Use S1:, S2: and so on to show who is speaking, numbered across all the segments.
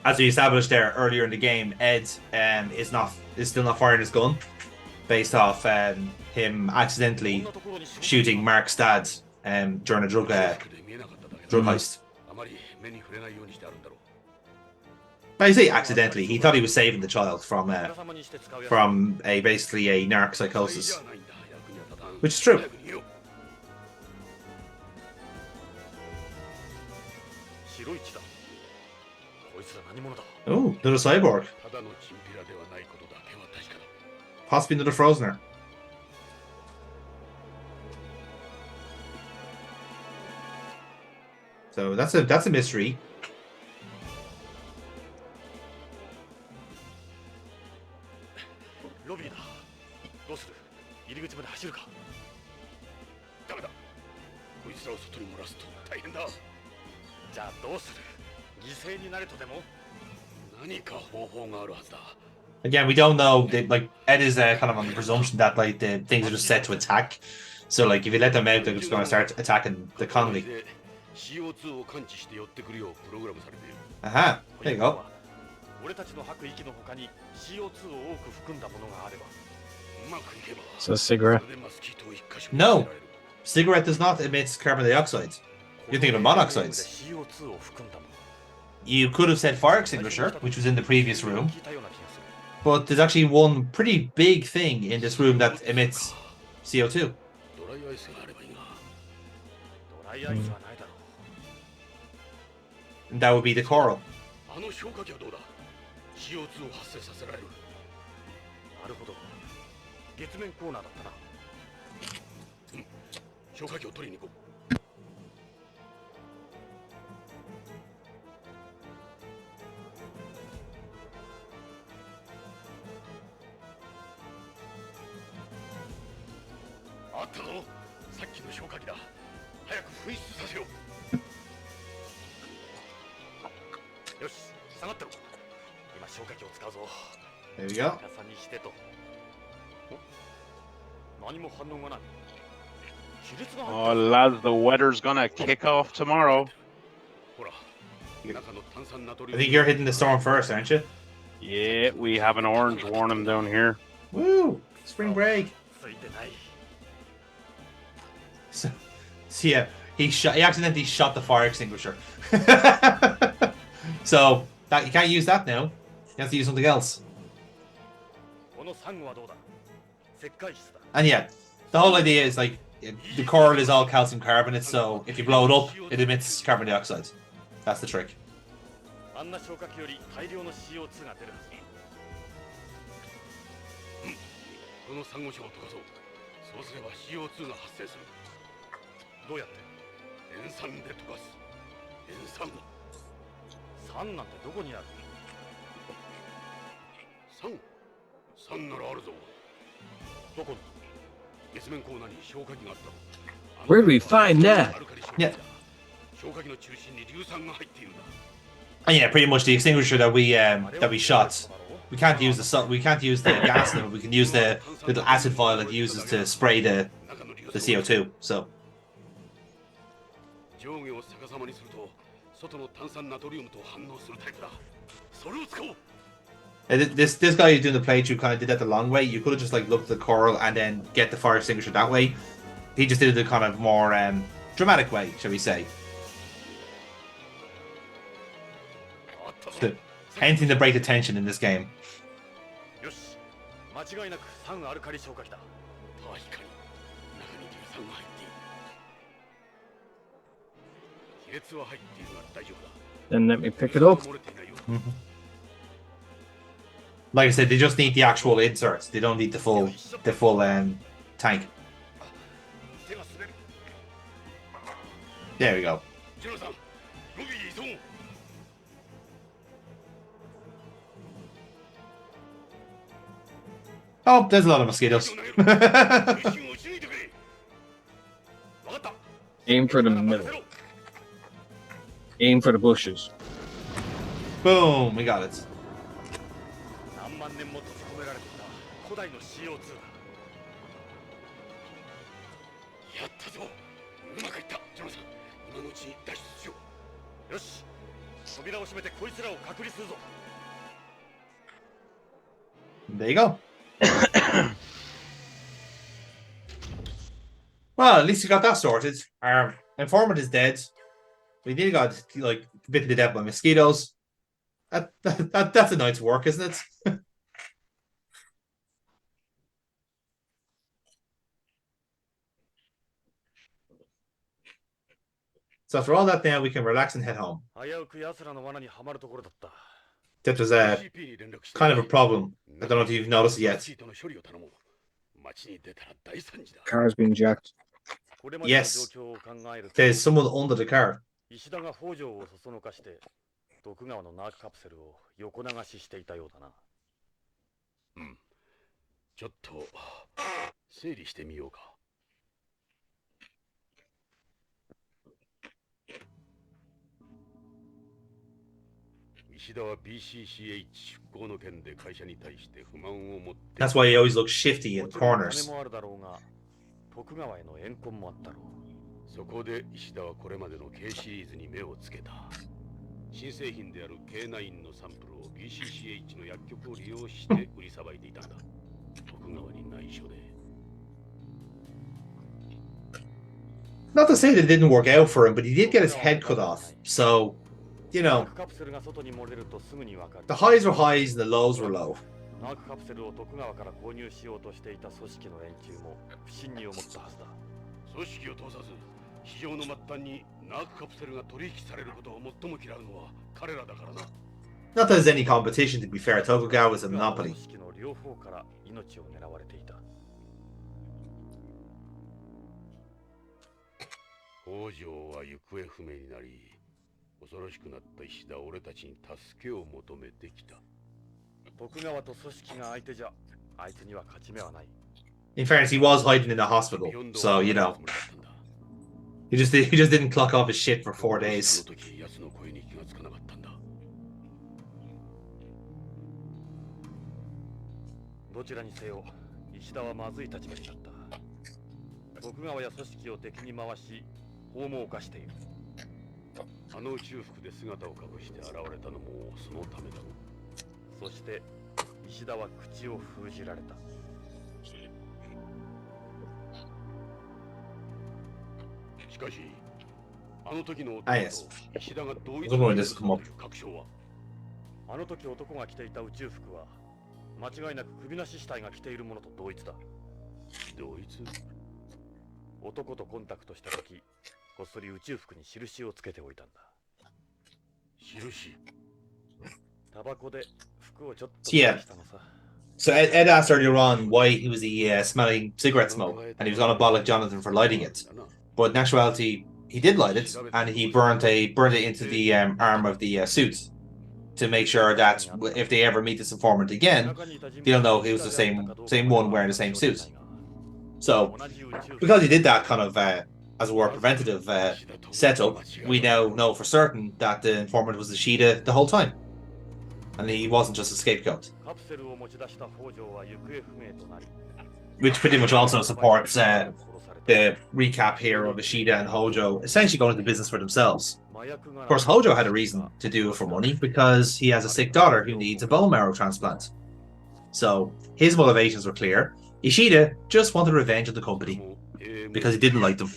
S1: As we established there earlier in the game, Ed is still not firing his gun, based off him accidentally shooting Mark's dad during a drug heist. I say accidentally. He thought he was saving the child from basically a narc psychosis, which is true. Oh, another cyborg. Possibly another Frozener. So that's a mystery. Again, we don't know. Like Ed is kind of on the presumption that like the things are just set to attack. So like if you let them out, they're just going to start attacking the colony. Aha, there you go.
S2: So cigarette?
S1: No, cigarette does not emit carbon dioxide. You're thinking of monoxides. You could have said fire extinguisher, which was in the previous room. But there's actually one pretty big thing in this room that emits CO2. And that would be the coral. There we go.
S3: Oh, lads, the weather's gonna kick off tomorrow.
S1: I think you're hitting the storm first, aren't you?
S3: Yeah, we have an orange warning down here.
S1: Woo! Spring break. So yeah, he accidentally shot the fire extinguisher. So that you can't use that now. You have to use something else. And yeah, the whole idea is like the coral is all calcium carbonate, so if you blow it up, it emits carbon dioxide. That's the trick.
S2: Where do we find that?
S1: Yeah. And yeah, pretty much the extinguisher that we shot. We can't use the gas in it. We can use the little acid vial it uses to spray the CO2. So. This guy who's doing the playthrough kind of did that the long way. You could have just like looked at the coral and then get the fire extinguisher that way. He just did it the kind of more dramatic way, shall we say? Anything to break the tension in this game.
S2: Then let me pick it up.
S1: Mm-hmm. Like I said, they just need the actual inserts. They don't need the full tank. There we go. Oh, there's a lot of mosquitoes.
S2: Aim for the middle. Aim for the bushes.
S1: Boom, we got it. There you go. Well, at least you got that sorted. Our informant is dead. We nearly got like bitten to death by mosquitoes. That's a night's work, isn't it? So after all that, now we can relax and head home. That was kind of a problem. I don't know if you've noticed it yet.
S2: Car's been jacked.
S1: Yes, there's someone under the car.
S4: 石田が北条をそそのかして徳川のナークカプセルを横流ししていたようだな。うん。ちょっと整理してみようか。石田は BCCH 出向の件で会社に対して不満を持って。
S1: That's why he always looks shifty in corners.
S4: もあるだろうが、徳川への怨恨もあったろう。そこで石田はこれまでの K シリーズに目をつけた。新製品である K9 のサンプルを BCCH の薬局を利用して売りさばいていたんだ。徳川に内緒で。
S1: Not to say that it didn't work out for him, but he did get his head cut off. So, you know, the highs were highs and the lows were low.
S4: ナークカプセルを徳川から購入しようとしていた組織の連中も不審に思ったはずだ。組織を通さず、市場の末端にナークカプセルが取引されることを最も嫌うのは彼らだからな。
S1: Not that there's any competition, to be fair. Tokugawa was a monopoly.
S4: 組織の両方から命を狙われていた。北条は行方不明になり、恐ろしくなった石田は俺たちに助けを求めてきた。徳川と組織が相手じゃ、相手には勝ち目はない。
S1: In fairness, he was hiding in the hospital, so you know, he just didn't clock off his shit for 4 days.
S4: どちらにせよ、石田はまずい立場になった。徳川や組織を敵に回し、法も犯している。あの宇宙服で姿を隠して現れたのもそのためだろう。そして石田は口を封じられた。しかし、あの時の石田が同一の確証は、あの時男が着ていた宇宙服は間違いなく首なし死体が着ているものと同一だ。同一？男とコンタクトした時、こっそり宇宙服に印をつけておいたんだ。印？タバコで服をちょっとしたのさ。
S1: So Ed asked earlier on why he was smelling cigarette smoke, and he was going to bollock Jonathan for lighting it. But in actuality, he did light it, and he burned it into the arm of the suit to make sure that if they ever meet this informant again, they'll know he was the same one wearing the same suit. So, because he did that kind of as it were preventative setup, we now know for certain that the informant was Ishida the whole time, and he wasn't just a scapegoat. Which pretty much also supports the recap here of Ishida and Hojo essentially going into business for themselves. Of course, Hojo had a reason to do it for money because he has a sick daughter who needs a bone marrow transplant. So his motivations were clear. Ishida just wanted revenge on the company because he didn't like them.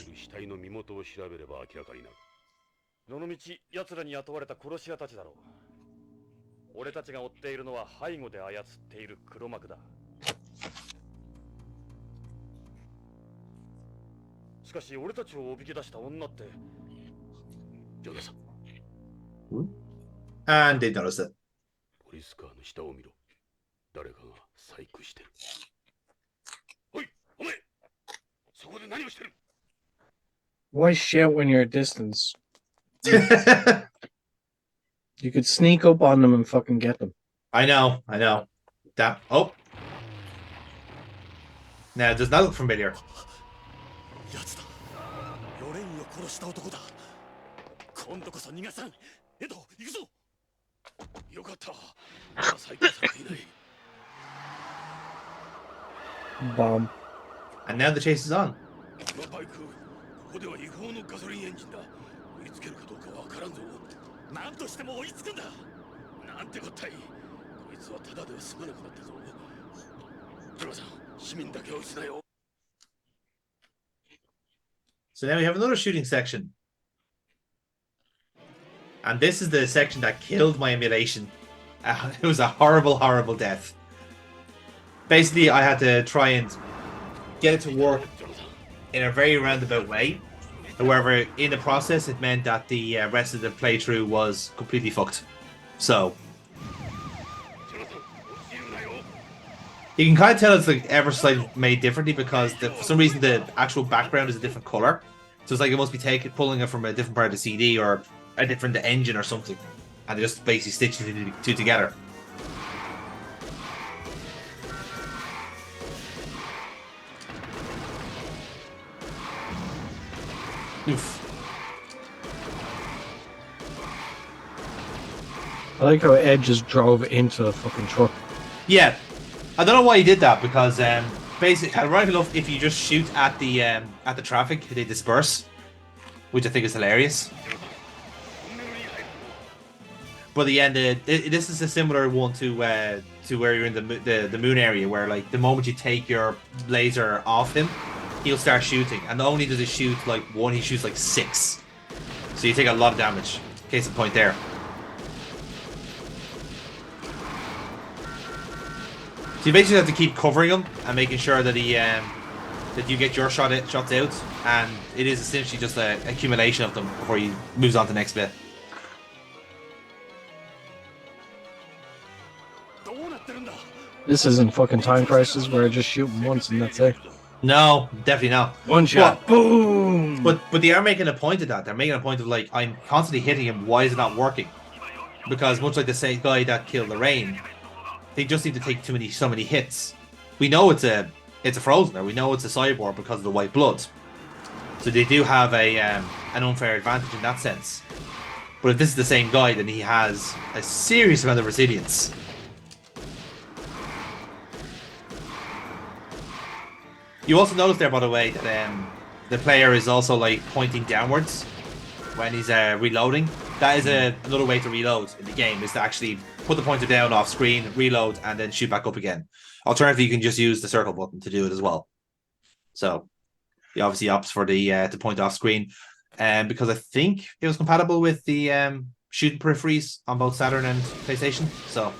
S4: どのみち奴らに雇われた殺し屋たちだろう。俺たちが追っているのは背後で操っている黒幕だ。しかし俺たちをおびき出した女って。ジョナさん。
S1: And they noticed it.
S4: ポリスカーの下を見ろ。誰かが細工してる。おい、お前。そこで何をしてる？
S2: Why shout when you're at distance? You could sneak up on them and fucking get them.
S1: I know. That. Oh. Now, does not look familiar.
S2: Bomb.
S1: And now the chase is on.
S4: こでは違法のガソリンエンジンだ。追いつけるかどうかわからんぞ。何としても追いつくんだ。なんてこったい。こいつはただでは済まなくなったぞ。トラさん、市民だけは撃つなよ。
S1: So now we have another shooting section. And this is the section that killed my emulation. It was a horrible, horrible death. Basically, I had to try and get it to work in a very roundabout way. However, in the process, it meant that the rest of the playthrough was completely fucked. So you can kind of tell it's like ever slightly made differently because for some reason the actual background is a different color. So it's like it must be pulling it from a different part of the CD or a different engine or something, and they just basically stitch the two together. Oof.
S2: I like how Ed just drove into the fucking truck.
S1: Yeah, I don't know why he did that because basically, ironically enough, if you just shoot at the traffic, they disperse, which I think is hilarious. But the end, this is a similar one to where you're in the moon area, where like the moment you take your laser off him, he'll start shooting, and not only does he shoot like one, he shoots like 6. So you take a lot of damage. Case in point there. So you basically have to keep covering him and making sure that he that you get your shots out, and it is essentially just an accumulation of them before he moves on to the next bit.
S2: This isn't fucking Time Crisis where I just shoot him once and that's it.
S1: No, definitely not.
S2: One shot, boom!
S1: But they are making a point of that. They're making a point of like, I'm constantly hitting him. Why is it not working? Because much like the same guy that killed Lorraine, they just need to take so many hits. We know it's a Frozener. We know it's a cyborg because of the white blood. So they do have an unfair advantage in that sense. But if this is the same guy, then he has a serious amount of resilience. You also notice there, by the way, that the player is also like pointing downwards when he's reloading. That is another way to reload in the game, is to actually put the pointer down off screen, reload, and then shoot back up again. Alternatively, you can just use the circle button to do it as well. So he obviously opts for the to point off screen, because I think it was compatible with the shooting peripheries on both Saturn and PlayStation. So.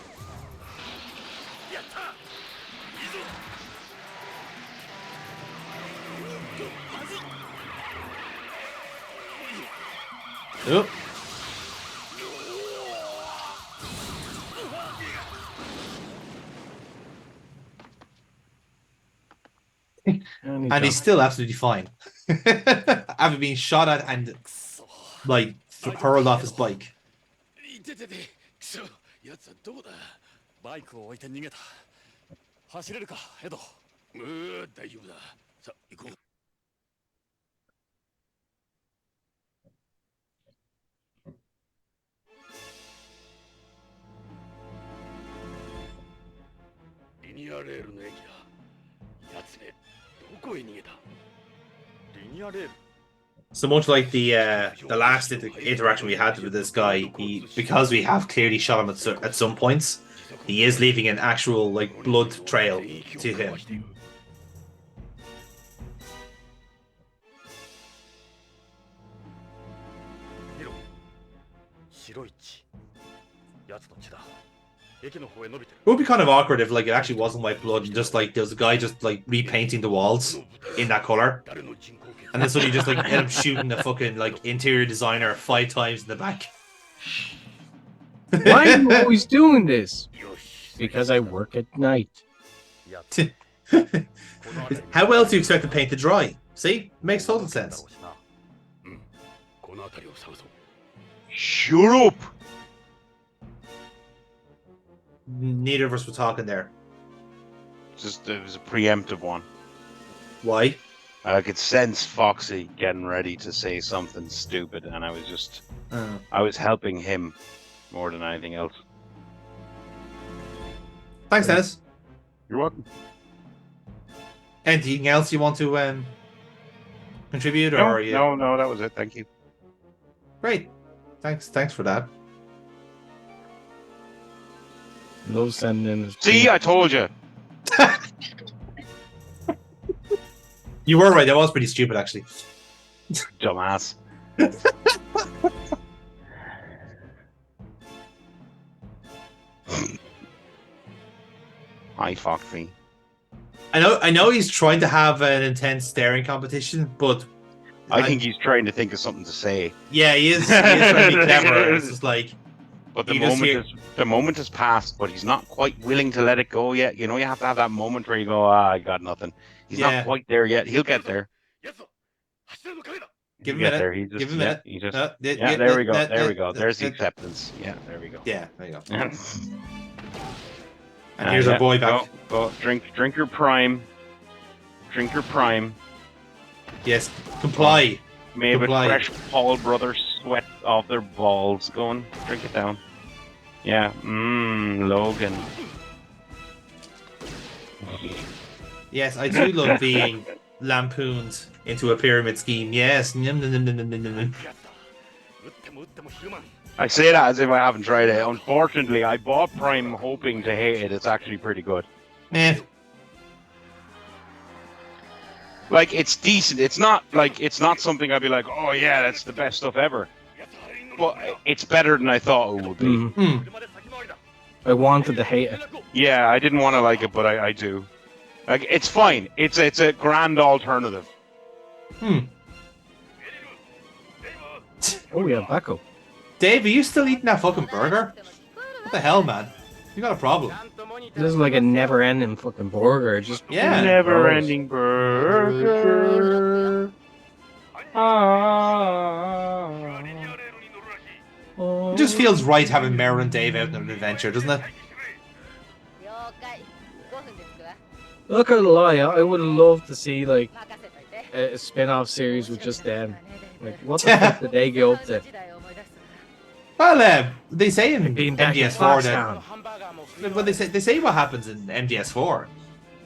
S1: Oh. And he's still absolutely fine. After being shot at and like hurled off his bike. So much like the last interaction we had with this guy, because we have clearly shot him at some points, he is leaving an actual like blood trail to him. It would be kind of awkward if like it actually wasn't white blood and just like there was a guy just like repainting the walls in that color, and then suddenly just like end up shooting the fucking like interior designer 5 times in the back.
S2: Why are you always doing this? Because I work at night.
S1: How else do you expect the paint to dry? See? Makes total sense.
S3: Shut up!
S1: Neither of us were talking there.
S3: Just it was a preemptive one.
S1: Why?
S3: I could sense Foxy getting ready to say something stupid, and I was just I was helping him more than anything else.
S1: Thanks, Dennis.
S3: You're welcome.
S1: Anything else you want to contribute,
S3: No,
S1: or you?
S3: no, that was it. Thank you.
S1: Great. Thanks for that.
S2: Love sending in his
S3: See, I told you.
S1: You were right. That was pretty stupid, actually.
S3: Dumbass. Hi, Foxy.
S1: I know he's trying to have an intense staring competition, but
S3: I think he's trying to think of something to say.
S1: yeah, he is trying to be clever. It's just like,
S3: but the moment has passed, but he's not quite willing to let it go yet. You know, you have to have that moment where you go, I got nothing. He's not quite there yet. He'll get there.
S1: Give him a minute. Give him a minute.
S3: There we go. There we go. There's the acceptance. Yeah, there we go.
S1: Yeah, there you go. And here's our boy back.
S3: Go, drink your prime. Drink your prime.
S1: Yes, comply.
S3: Made with fresh Paul Brothers sweat off their balls. Go on, drink it down. Yeah, Logan.
S1: Yes, I do love being lampooned into a pyramid scheme. Yes.
S3: I say that as if I haven't tried it. Unfortunately, I bought Prime hoping to hate it. It's actually pretty good. Like, it's decent. It's not something I'd be like, oh yeah, that's the best stuff ever. But it's better than I thought it would be.
S2: I wanted to hate it.
S3: Yeah, I didn't want to like it, but I do. Like, it's fine. It's a grand alternative.
S2: Oh yeah, Backo.
S1: Dave, are you still eating that fucking burger? What the hell, man? You got a problem.
S2: This is like a never-ending fucking burger. Just
S3: never-ending burger.
S1: It just feels right having Meryl and Dave out on an adventure, doesn't it?
S2: Look at the lie. I would love to see like a spin-off series with just them. Like, what the fuck did they get up to?
S1: Well, they say in MGS4
S2: that.
S1: Well, they say what happens in MGS4,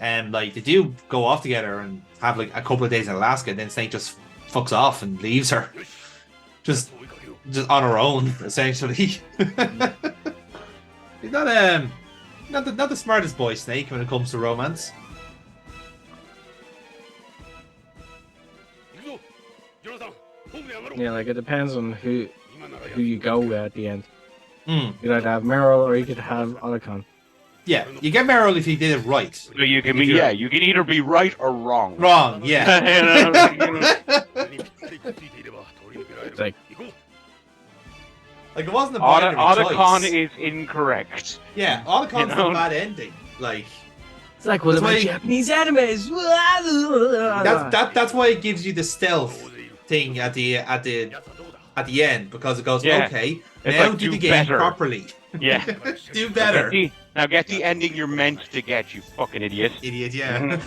S1: and like they do go off together and have like a couple of days in Alaska, and then Snake just fucks off and leaves her, just on her own, essentially. He's not the smartest boy, Snake, when it comes to romance.
S2: Yeah, like it depends on who you go with at the end. You could either have Meryl or you could have Otacon.
S1: Yeah, you get Meryl if you did it right.
S3: So you can be, you can either be right or wrong.
S1: Wrong, yeah.
S2: It's like
S1: it wasn't a binary
S3: Otacon
S1: choice.
S3: is incorrect.
S1: Yeah, Otacon's a bad ending. Like,
S2: it's like one of my Japanese animes.
S1: That's why it gives you the stealth thing at the end, because it goes, okay,
S3: it's
S1: now
S3: like,
S1: do the game properly.
S3: Yeah.
S1: Do better.
S3: Now get the ending you're meant to get, you fucking idiot.
S1: Idiot, yeah.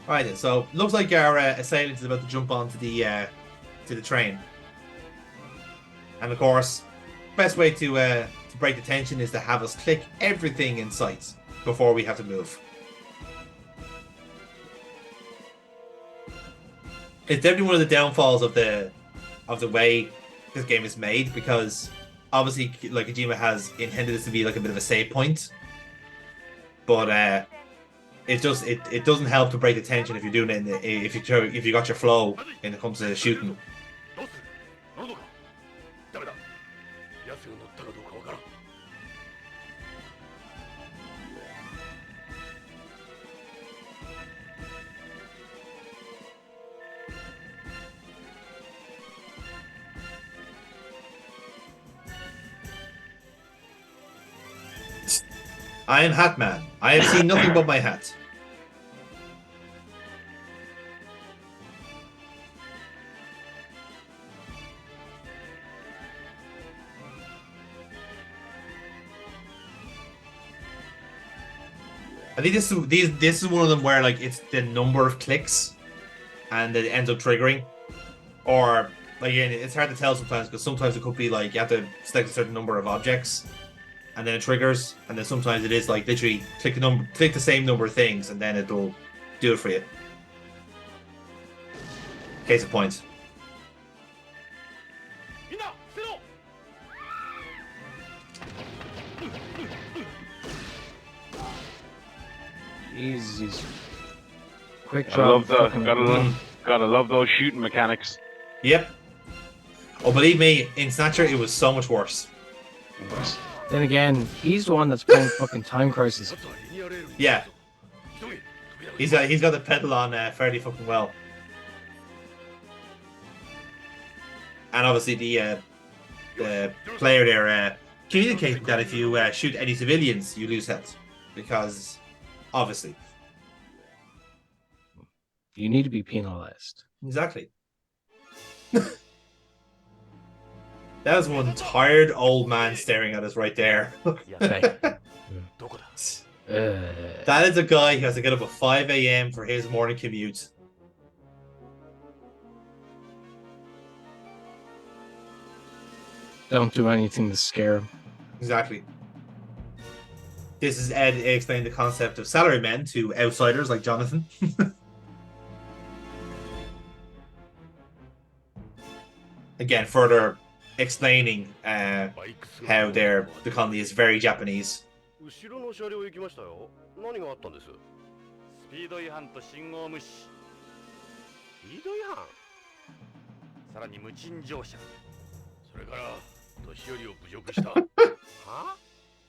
S1: Alright then, so looks like our assailant is about to jump onto the train. And of course, best way to break the tension is to have us click everything in sight before we have to move. It's definitely one of the downfalls of the way this game is made, because obviously, like, Kojima has intended this to be like a bit of a save point, but it doesn't help to break the tension if you're doing it if you got your flow when it comes to shooting. I am Hat Man. I have seen nothing but my hat. I think this is one of them where like it's the number of clicks, and it ends up triggering, or like, again, it's hard to tell sometimes, because sometimes it could be like you have to select a certain number of objects, and then it triggers, and then sometimes it is like literally click the same number of things, and then it'll do it for you. Case of point.
S2: Jeez. Quick
S3: Gotta love those shooting mechanics.
S1: Yep. Oh, believe me, in Snatcher it was so much worse.
S2: Then again, he's the one that's playing fucking Time Crisis.
S1: Yeah. He's got the pedal on fairly fucking well. And obviously the player there communicating that if you shoot any civilians, you lose health. Because, obviously.
S2: You need to be penalized.
S1: Exactly. That was one tired old man staring at us right there. That is a guy who has to get up at 5 a.m. for his morning commute.
S2: Don't do anything to scare him.
S1: Exactly. This is Ed explaining the concept of salarymen to outsiders like Jonathan. Again, further explaining how the colony is very Japanese.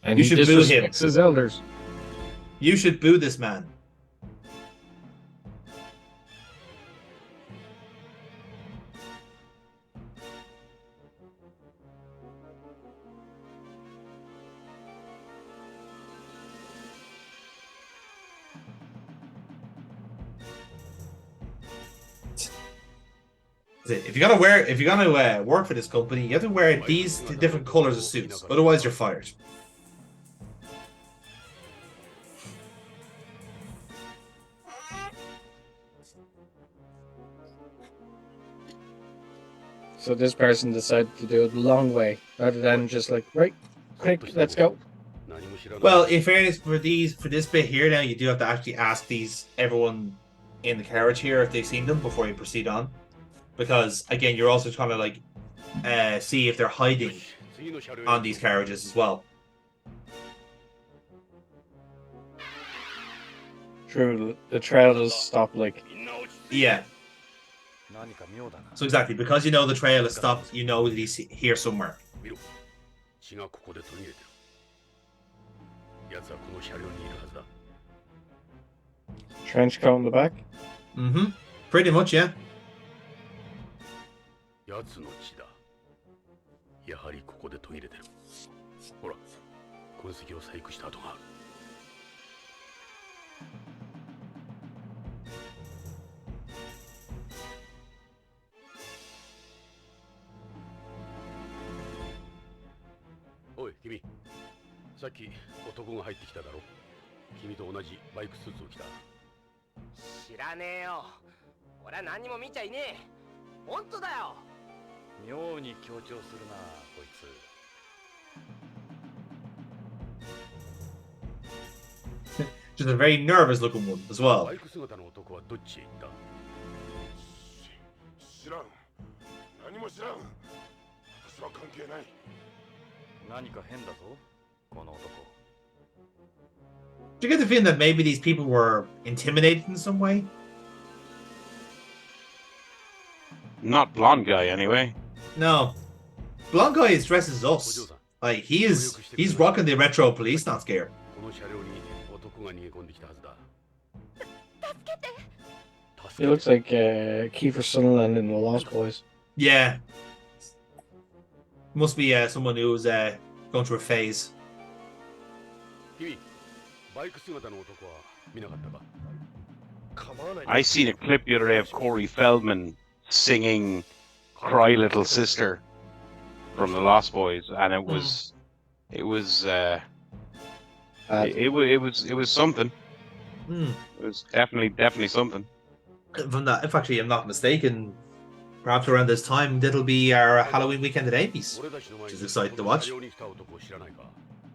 S2: And
S1: you should boo him.
S2: His elders.
S1: You should boo this man. If you're gonna work for this company, you have to wear these different colors of suits. Otherwise, you're fired.
S2: So this person decided to do it the long way, rather than just like, right, quick, let's go.
S1: Well, in fairness, for this bit here now, you do have to actually ask everyone in the carriage here if they've seen them before you proceed on. Because, again, you're also trying to, like, see if they're hiding on these carriages as well.
S2: True, the trail does stop, like...
S1: Yeah. So exactly, because you know the trail is stopped, you know that he's here somewhere.
S2: Trench coat in the back?
S1: Mm-hmm. Pretty much, yeah.
S4: Oi, 君。さっき男が入ってきただろ。君と同じバイクスーツを着た。
S5: 知らねえよ。俺は何も見ちゃいねえ。本当だよ。
S4: 妙に強調するな、こいつ。
S1: Just a very nervous looking one as well.
S4: バイク姿の男はどっちへ行った？知らん。何も知らん。私は関係ない。何か変だぞ、この男。
S1: Do you get the feeling that maybe these people were intimidated in some way?
S3: Not blonde guy, anyway.
S1: No. Blonde guy is dressed as us. Like, he's rocking the retro police, not scared.
S2: He looks like Kiefer Sutherland in The Lost Boys.
S1: Yeah. Must be someone who's going through a phase.
S3: I seen a clip the other day of Corey Feldman singing "Cry Little Sister" from The Lost Boys, and it was something. It was definitely something.
S1: If actually I'm not mistaken, perhaps around this time that'll be our Halloween weekend at Amy's, which is exciting to watch.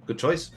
S1: Good choice.